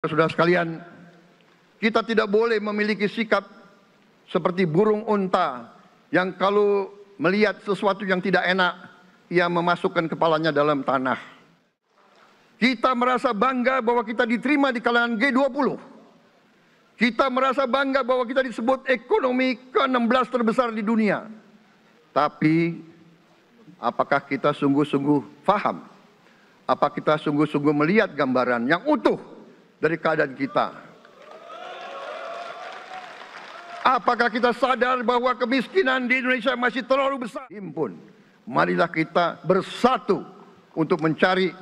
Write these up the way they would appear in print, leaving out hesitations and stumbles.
Saudara sekalian, kita tidak boleh memiliki sikap seperti burung unta yang kalau melihat sesuatu yang tidak enak, ia memasukkan kepalanya dalam tanah. Kita merasa bangga bahwa kita diterima di kalangan G20. Kita merasa bangga bahwa kita disebut ekonomi ke-16 terbesar di dunia. Tapi, apakah kita sungguh-sungguh faham? Apa kita sungguh-sungguh melihat gambaran yang utuh dari keadaan kita? Apakah kita sadar bahwa kemiskinan di Indonesia masih terlalu besar? Himpun, marilah kita bersatu untuk mencari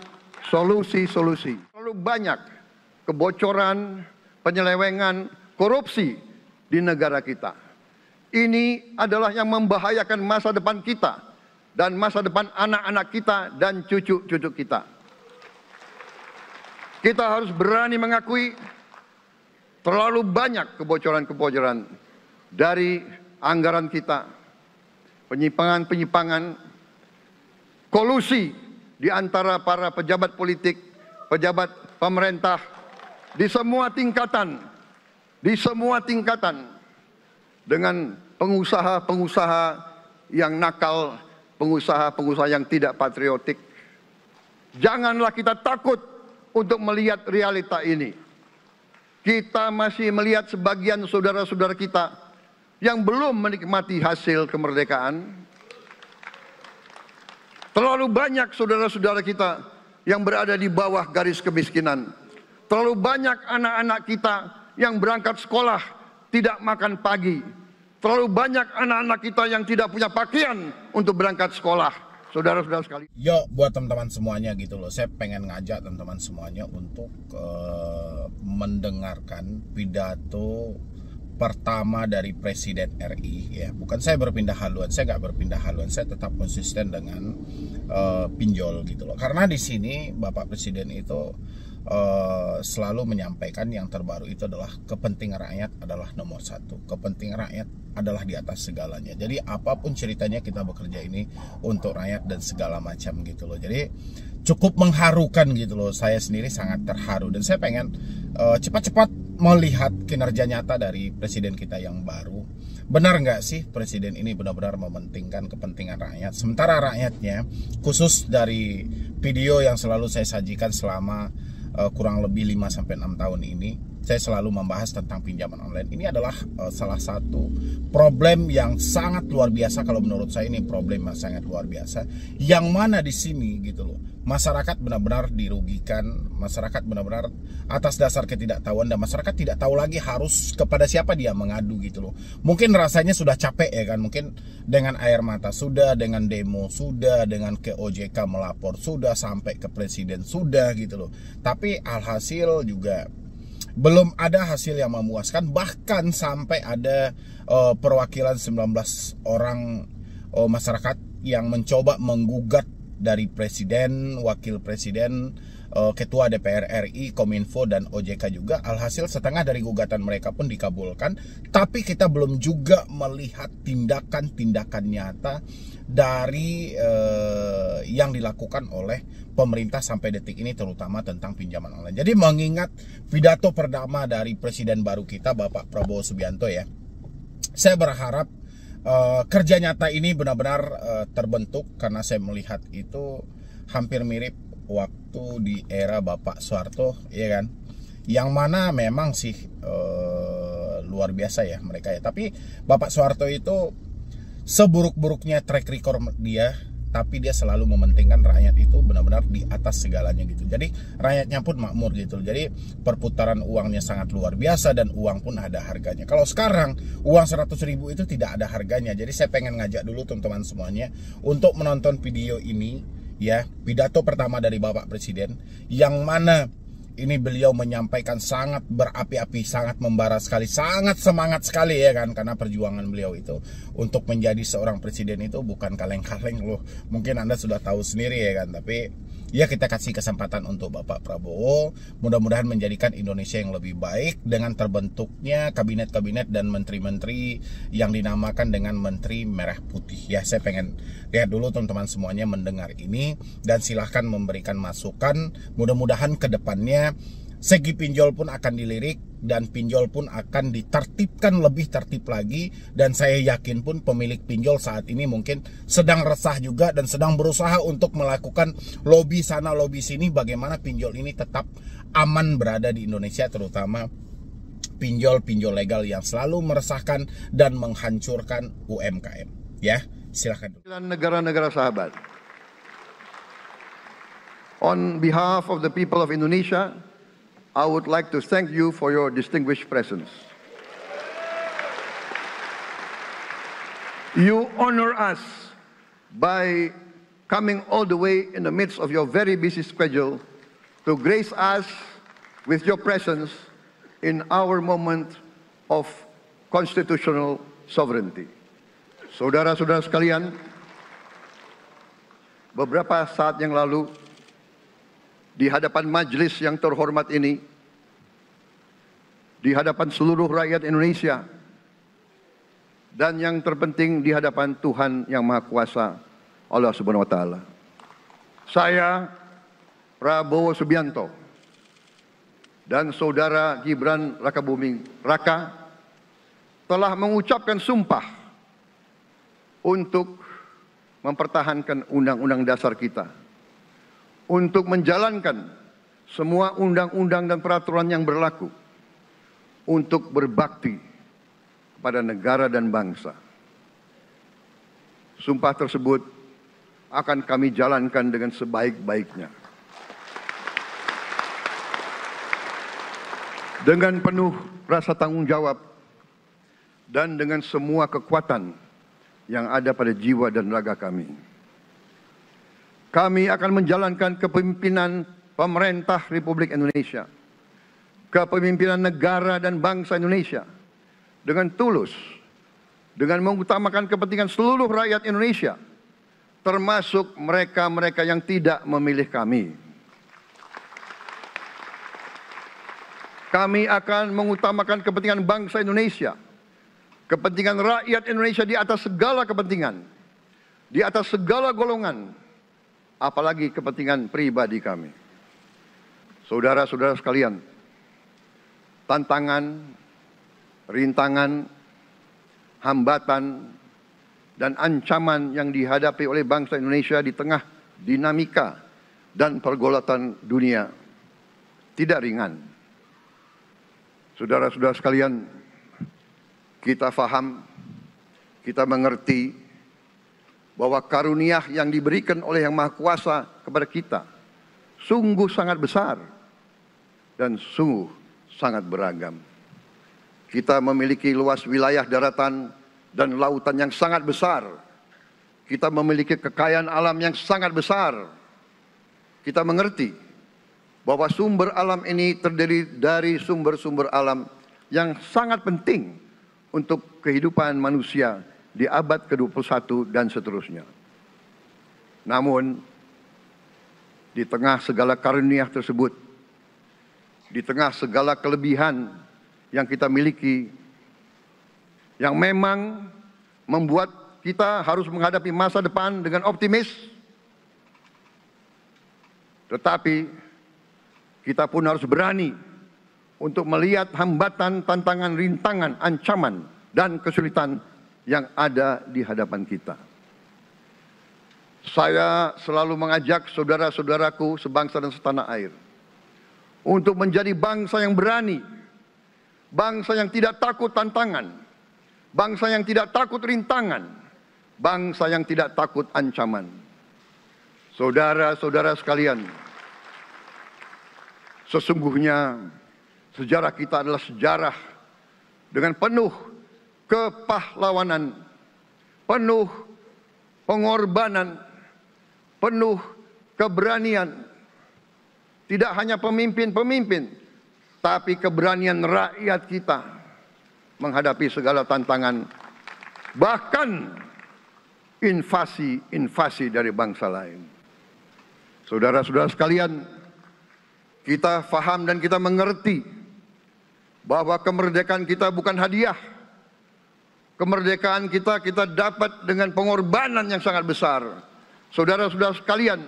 solusi-solusi. Terlalu banyak kebocoran, penyelewengan, korupsi di negara kita. Ini adalah yang membahayakan masa depan kita dan masa depan anak-anak kita dan cucu-cucu kita. Kita harus berani mengakui terlalu banyak kebocoran-kebocoran dari anggaran kita, penyimpangan-penyimpangan, kolusi di antara para pejabat politik, pejabat pemerintah di semua tingkatan, dengan pengusaha-pengusaha yang nakal, pengusaha-pengusaha yang tidak patriotik. Janganlah kita takut untuk melihat realita ini. Kita masih melihat sebagian saudara-saudara kita yang belum menikmati hasil kemerdekaan. Terlalu banyak saudara-saudara kita yang berada di bawah garis kemiskinan. Terlalu banyak anak-anak kita yang berangkat sekolah tidak makan pagi. Terlalu banyak anak-anak kita yang tidak punya pakaian untuk berangkat sekolah. Saudara-saudara sekalian. Yo, buat teman-teman semuanya gitu loh, saya pengen ngajak teman-teman semuanya untuk mendengarkan pidato pertama dari Presiden RI ya. Bukan saya berpindah haluan, saya nggak berpindah haluan, saya tetap konsisten dengan pinjol gitu loh. Karena di sini Bapak Presiden itu selalu menyampaikan yang terbaru itu adalah kepentingan rakyat adalah nomor satu. Kepentingan rakyat adalah di atas segalanya. Jadi apapun ceritanya kita bekerja ini untuk rakyat dan segala macam gitu loh. Jadi cukup mengharukan gitu loh. Saya sendiri sangat terharu dan saya pengen cepat-cepat melihat kinerja nyata dari presiden kita yang baru. Benar nggak sih presiden ini benar-benar mementingkan kepentingan rakyat? Sementara rakyatnya, khusus dari video yang selalu saya sajikan selama kurang lebih 5-6 tahun ini, saya selalu membahas tentang pinjaman online. Ini adalah salah satu problem yang sangat luar biasa. Kalau menurut saya ini problem yang sangat luar biasa, yang mana di sini gitu loh, masyarakat benar-benar dirugikan, masyarakat benar-benar atas dasar ketidaktahuan, dan masyarakat tidak tahu lagi harus kepada siapa dia mengadu gitu loh. Mungkin rasanya sudah capek ya kan, mungkin dengan air mata sudah, dengan demo sudah, dengan ke OJK melapor sudah, sampai ke presiden sudah gitu loh. Tapi alhasil juga belum ada hasil yang memuaskan. Bahkan sampai ada perwakilan 19 orang masyarakat yang mencoba menggugat dari presiden, wakil presiden, ketua DPR RI, Kominfo, dan OJK juga. Alhasil setengah dari gugatan mereka pun dikabulkan. Tapi kita belum juga melihat tindakan-tindakan nyata dari yang dilakukan oleh pemerintah sampai detik ini, terutama tentang pinjaman online. Jadi mengingat pidato pertama dari presiden baru kita, Bapak Prabowo Subianto ya, saya berharap kerja nyata ini benar-benar terbentuk, karena saya melihat itu hampir mirip waktu di era Bapak Soeharto ya kan, yang mana memang sih luar biasa ya mereka ya. Tapi Bapak Soeharto itu seburuk-buruknya track record dia, tapi dia selalu mementingkan rakyat itu benar-benar di atas segalanya gitu. Jadi rakyatnya pun makmur gitu. Jadi perputaran uangnya sangat luar biasa dan uang pun ada harganya. Kalau sekarang uang 100.000 itu tidak ada harganya. Jadi saya pengen ngajak dulu teman-teman semuanya untuk menonton video ini ya, pidato pertama dari Bapak Presiden, yang mana ini beliau menyampaikan sangat berapi-api, sangat membara sekali, sangat semangat sekali ya kan. Karena perjuangan beliau itu untuk menjadi seorang presiden itu bukan kaleng-kaleng loh. Mungkin Anda sudah tahu sendiri ya kan. Tapi ya kita kasih kesempatan untuk Bapak Prabowo, mudah-mudahan menjadikan Indonesia yang lebih baik dengan terbentuknya kabinet-kabinet dan menteri-menteri yang dinamakan dengan Menteri Merah Putih. Ya, saya pengen lihat dulu teman-teman semuanya mendengar ini, dan silahkan memberikan masukan. Mudah-mudahan ke depannya segi pinjol pun akan dilirik dan pinjol pun akan ditertibkan lebih tertib lagi, dan saya yakin pun pemilik pinjol saat ini mungkin sedang resah juga dan sedang berusaha untuk melakukan lobby sana lobby sini bagaimana pinjol ini tetap aman berada di Indonesia, terutama pinjol-pinjol legal yang selalu meresahkan dan menghancurkan UMKM. Ya, silakan. Negara-negara sahabat. On behalf of the people of Indonesia, I would like to thank you for your distinguished presence. You honor us by coming all the way in the midst of your very busy schedule to grace us with your presence in our moment of constitutional sovereignty. Saudara-saudara sekalian, beberapa saat yang lalu di hadapan majelis yang terhormat ini, di hadapan seluruh rakyat Indonesia, dan yang terpenting di hadapan Tuhan Yang Maha Kuasa, Allah Subhanahu wa Ta'ala, saya, Prabowo Subianto, dan saudara Gibran Rakabuming Raka telah mengucapkan sumpah untuk mempertahankan Undang-Undang Dasar kita, untuk menjalankan semua undang-undang dan peraturan yang berlaku, untuk berbakti kepada negara dan bangsa. Sumpah tersebut akan kami jalankan dengan sebaik-baiknya, dengan penuh rasa tanggung jawab dan dengan semua kekuatan yang ada pada jiwa dan raga kami. Kami akan menjalankan kepemimpinan pemerintah Republik Indonesia, kepemimpinan negara dan bangsa Indonesia dengan tulus, dengan mengutamakan kepentingan seluruh rakyat Indonesia, termasuk mereka-mereka yang tidak memilih kami. Kami akan mengutamakan kepentingan bangsa Indonesia, kepentingan rakyat Indonesia di atas segala kepentingan, di atas segala golongan, apalagi kepentingan pribadi kami. Saudara-saudara sekalian, tantangan, rintangan, hambatan, dan ancaman yang dihadapi oleh bangsa Indonesia di tengah dinamika dan pergolatan dunia tidak ringan. Saudara-saudara sekalian, kita faham, kita mengerti bahwa karunia yang diberikan oleh Yang Maha Kuasa kepada kita sungguh sangat besar dan sungguh sangat beragam. Kita memiliki luas wilayah daratan dan lautan yang sangat besar. Kita memiliki kekayaan alam yang sangat besar. Kita mengerti bahwa sumber alam ini terdiri dari sumber-sumber alam yang sangat penting untuk kehidupan manusia di abad ke-21 dan seterusnya. Namun, di tengah segala karunia tersebut, di tengah segala kelebihan yang kita miliki, yang memang membuat kita harus menghadapi masa depan dengan optimis, tetapi kita pun harus berani untuk melihat hambatan, tantangan, rintangan, ancaman, dan kesulitan yang ada di hadapan kita. Saya selalu mengajak saudara-saudaraku sebangsa dan setanah air untuk menjadi bangsa yang berani, bangsa yang tidak takut tantangan, bangsa yang tidak takut rintangan, bangsa yang tidak takut ancaman. Saudara-saudara sekalian, sesungguhnya sejarah kita adalah sejarah dengan penuh kepahlawanan, penuh pengorbanan, penuh keberanian. Tidak hanya pemimpin-pemimpin, tapi keberanian rakyat kita menghadapi segala tantangan, bahkan invasi-invasi dari bangsa lain. Saudara-saudara sekalian, kita faham dan kita mengerti bahwa kemerdekaan kita bukan hadiah. Kemerdekaan kita dapat dengan pengorbanan yang sangat besar. Saudara-saudara sekalian,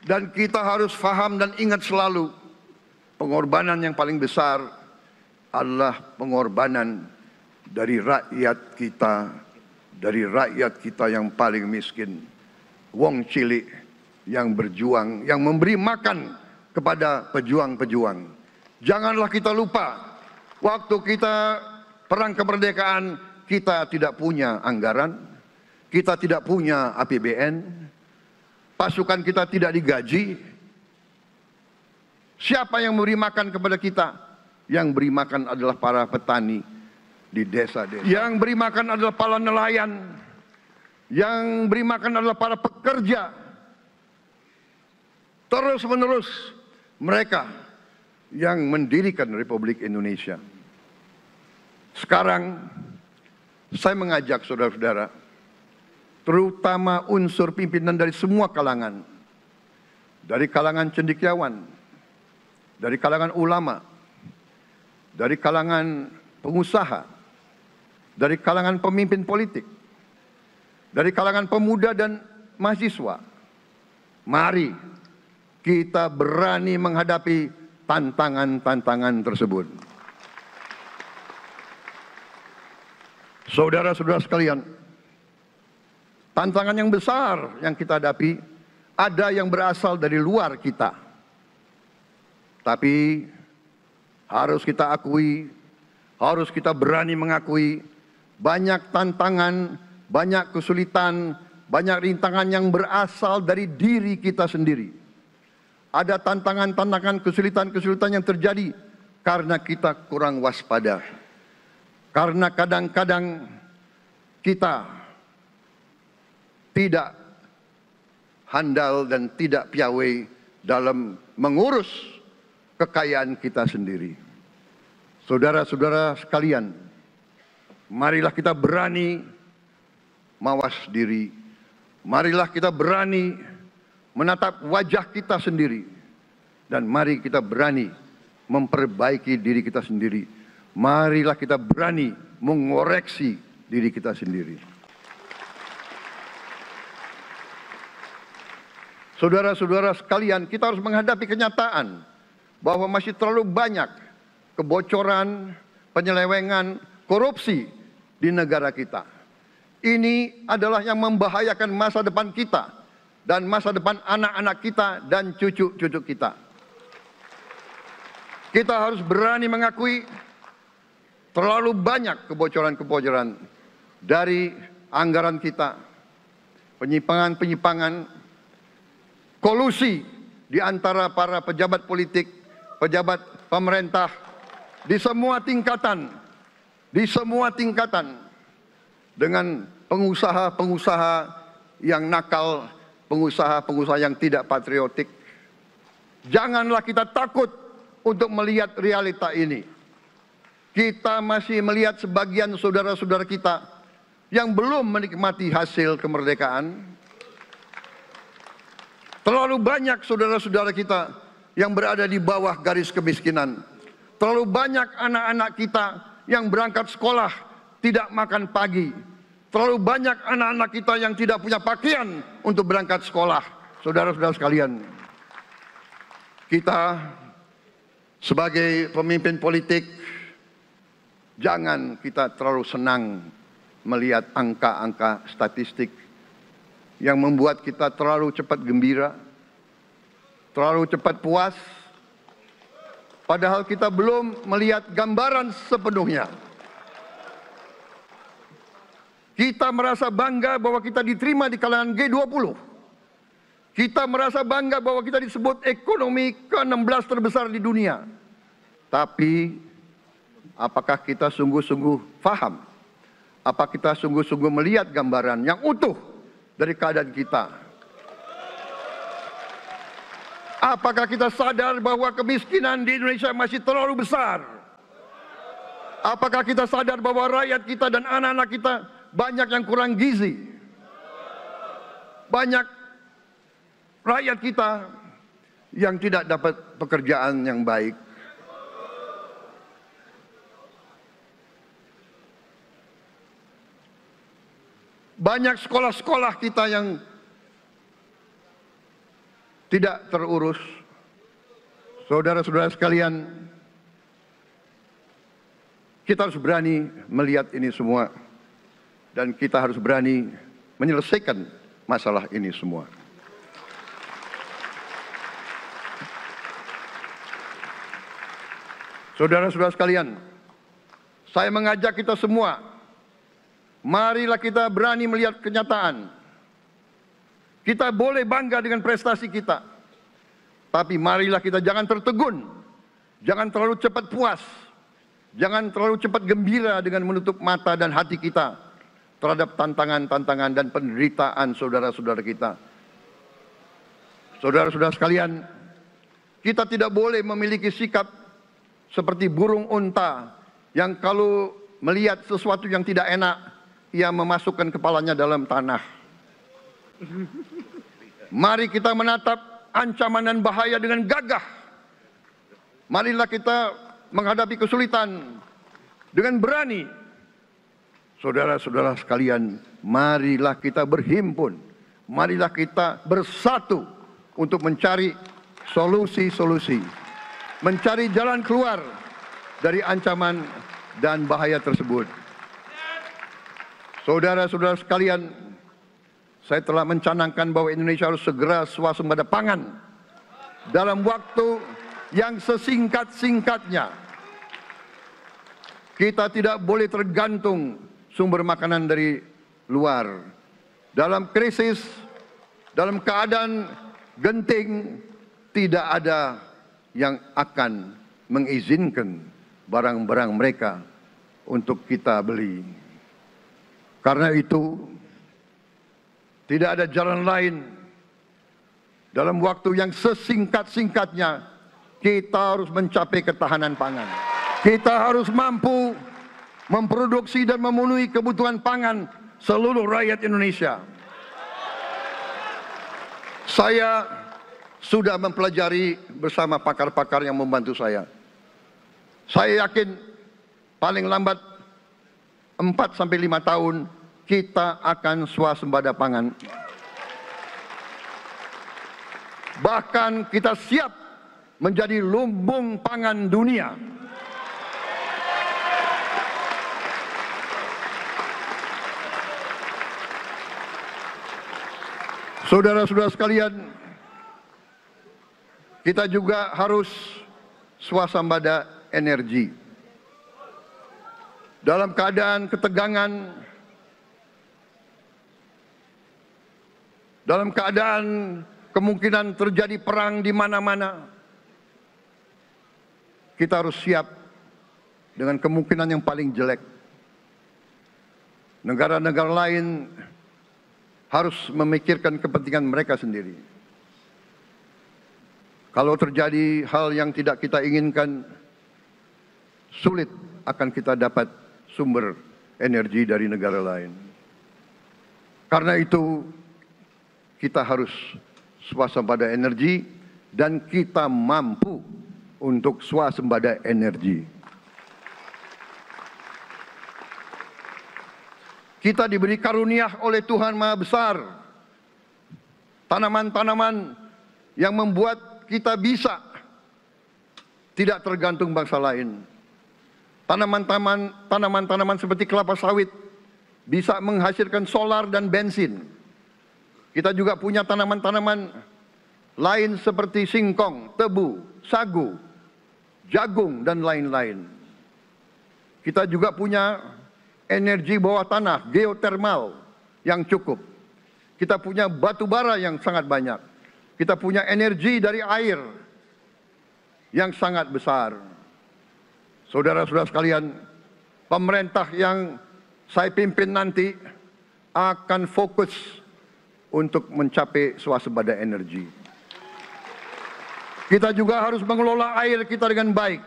dan kita harus faham dan ingat selalu pengorbanan yang paling besar adalah pengorbanan dari rakyat kita yang paling miskin, wong cilik yang berjuang, yang memberi makan kepada pejuang-pejuang. Janganlah kita lupa, waktu kita perang kemerdekaan, kita tidak punya anggaran, kita tidak punya APBN, pasukan kita tidak digaji. Siapa yang memberi makan kepada kita? Yang beri makan adalah para petani di desa-desa. Yang beri makan adalah para nelayan. Yang beri makan adalah para pekerja. Terus-menerus mereka yang mendirikan Republik Indonesia. Sekarang saya mengajak saudara-saudara, terutama unsur pimpinan dari semua kalangan, dari kalangan cendekiawan, dari kalangan ulama, dari kalangan pengusaha, dari kalangan pemimpin politik, dari kalangan pemuda dan mahasiswa. Mari kita berani menghadapi tantangan-tantangan tersebut. Saudara-saudara sekalian, tantangan yang besar yang kita hadapi ada yang berasal dari luar kita. Tapi harus kita akui, harus kita berani mengakui, banyak tantangan, banyak kesulitan, banyak rintangan yang berasal dari diri kita sendiri. Ada tantangan-tantangan, kesulitan-kesulitan yang terjadi karena kita kurang waspada. Karena kadang-kadang kita tidak handal dan tidak piawai dalam mengurus kekayaan kita sendiri. Saudara-saudara sekalian, marilah kita berani mawas diri. Marilah kita berani menatap wajah kita sendiri. Dan mari kita berani memperbaiki diri kita sendiri. Marilah kita berani mengoreksi diri kita sendiri. Saudara-saudara sekalian, kita harus menghadapi kenyataan bahwa masih terlalu banyak kebocoran, penyelewengan, korupsi di negara kita. Ini adalah yang membahayakan masa depan kita dan masa depan anak-anak kita dan cucu-cucu kita. Kita harus berani mengakui terlalu banyak kebocoran-kebocoran dari anggaran kita, penyimpangan-penyimpangan, kolusi di antara para pejabat politik, pejabat pemerintah di semua tingkatan, dengan pengusaha-pengusaha yang nakal, pengusaha-pengusaha yang tidak patriotik. Janganlah kita takut untuk melihat realita ini. Kita masih melihat sebagian saudara-saudara kita yang belum menikmati hasil kemerdekaan. Terlalu banyak saudara-saudara kita yang berada di bawah garis kemiskinan. Terlalu banyak anak-anak kita yang berangkat sekolah tidak makan pagi. Terlalu banyak anak-anak kita yang tidak punya pakaian untuk berangkat sekolah. Saudara-saudara sekalian, kita sebagai pemimpin politik, jangan kita terlalu senang melihat angka-angka statistik yang membuat kita terlalu cepat gembira, terlalu cepat puas, padahal kita belum melihat gambaran sepenuhnya. Kita merasa bangga bahwa kita diterima di kalangan G20. Kita merasa bangga bahwa kita disebut ekonomi ke-16 terbesar di dunia. Tapi apakah kita sungguh-sungguh paham? Apa kita sungguh-sungguh melihat gambaran yang utuh dari keadaan kita? Apakah kita sadar bahwa kemiskinan di Indonesia masih terlalu besar? Apakah kita sadar bahwa rakyat kita dan anak-anak kita banyak yang kurang gizi? Banyak rakyat kita yang tidak dapat pekerjaan yang baik. Banyak sekolah-sekolah kita yang tidak terurus. Saudara-saudara sekalian, kita harus berani melihat ini semua dan kita harus berani menyelesaikan masalah ini semua. Saudara-saudara sekalian, saya mengajak kita semua, marilah kita berani melihat kenyataan. Kita boleh bangga dengan prestasi kita, tapi marilah kita jangan tertegun, jangan terlalu cepat puas, jangan terlalu cepat gembira dengan menutup mata dan hati kita terhadap tantangan-tantangan dan penderitaan saudara-saudara kita. Saudara-saudara sekalian, kita tidak boleh memiliki sikap seperti burung unta yang kalau melihat sesuatu yang tidak enak, ia memasukkan kepalanya dalam tanah. Mari kita menatap ancaman dan bahaya dengan gagah. Marilah kita menghadapi kesulitan dengan berani. Saudara-saudara sekalian, marilah kita berhimpun. Marilah kita bersatu untuk mencari solusi-solusi, mencari jalan keluar dari ancaman dan bahaya tersebut. Saudara-saudara sekalian, saya telah mencanangkan bahwa Indonesia harus segera swasembada pangan dalam waktu yang sesingkat-singkatnya. Kita tidak boleh tergantung sumber makanan dari luar. Dalam krisis, dalam keadaan genting, tidak ada yang akan mengizinkan barang-barang mereka untuk kita beli. Karena itu, tidak ada jalan lain. Dalam waktu yang sesingkat-singkatnya, kita harus mencapai ketahanan pangan. Kita harus mampu memproduksi dan memenuhi kebutuhan pangan seluruh rakyat Indonesia. Saya sudah mempelajari bersama pakar-pakar yang membantu saya. Saya yakin paling lambat 4-5 tahun kita akan swasembada pangan. Bahkan kita siap menjadi lumbung pangan dunia. Saudara-saudara sekalian, kita juga harus swasembada energi. Dalam keadaan ketegangan, dalam keadaan kemungkinan terjadi perang di mana-mana, kita harus siap dengan kemungkinan yang paling jelek. Negara-negara lain harus memikirkan kepentingan mereka sendiri. Kalau terjadi hal yang tidak kita inginkan, sulit akan kita dapat sumber energi dari negara lain. Karena itu, kita harus swasembada energi dan kita mampu untuk swasembada energi. Kita diberi karunia oleh Tuhan Maha Besar tanaman-tanaman yang membuat kita bisa tidak tergantung bangsa lain. Tanaman-tanaman seperti kelapa sawit bisa menghasilkan solar dan bensin. Kita juga punya tanaman-tanaman lain seperti singkong, tebu, sagu, jagung, dan lain-lain. Kita juga punya energi bawah tanah, geotermal yang cukup. Kita punya batu bara yang sangat banyak. Kita punya energi dari air yang sangat besar. Saudara-saudara sekalian, pemerintah yang saya pimpin nanti akan fokus untuk mencapai swasembada energi. Kita juga harus mengelola air kita dengan baik.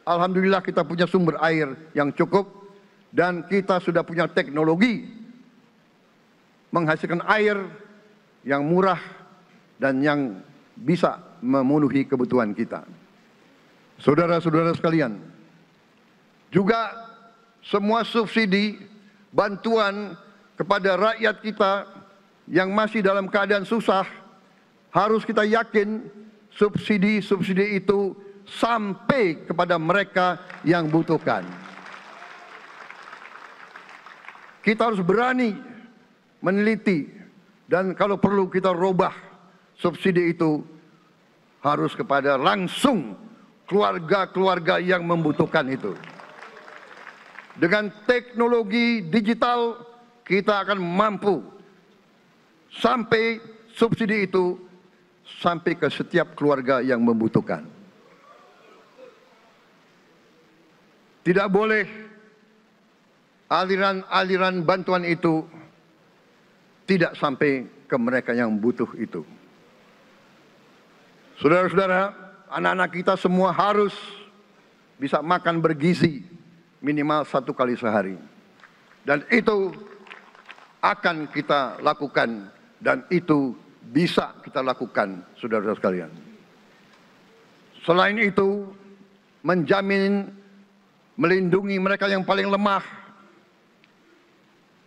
Alhamdulillah kita punya sumber air yang cukup dan kita sudah punya teknologi menghasilkan air yang murah dan yang bisa memenuhi kebutuhan kita. Saudara-saudara sekalian, juga semua subsidi, bantuan kepada rakyat kita yang masih dalam keadaan susah, harus kita yakin subsidi-subsidi itu sampai kepada mereka yang butuhkan. Kita harus berani meneliti, dan kalau perlu kita robah subsidi itu harus kepada langsung keluarga-keluarga yang membutuhkan itu. Dengan teknologi digital kita akan mampu sampai subsidi itu sampai ke setiap keluarga yang membutuhkan. Tidak boleh aliran-aliran bantuan itu tidak sampai ke mereka yang butuh itu. Saudara-saudara, anak-anak kita semua harus bisa makan bergizi minimal 1 kali sehari. Dan itu akan kita lakukan, dan itu bisa kita lakukan, saudara-saudara sekalian. Selain itu, menjamin melindungi mereka yang paling lemah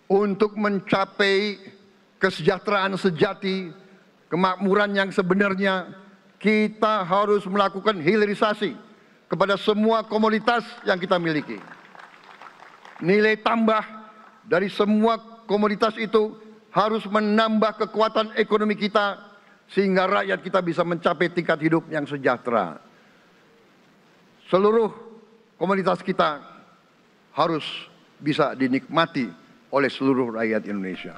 untuk mencapai kesejahteraan sejati, kemakmuran yang sebenarnya, kita harus melakukan hilirisasi kepada semua komoditas yang kita miliki. Nilai tambah dari semua komoditas itu harus menambah kekuatan ekonomi kita sehingga rakyat kita bisa mencapai tingkat hidup yang sejahtera. Seluruh komoditas kita harus bisa dinikmati oleh seluruh rakyat Indonesia.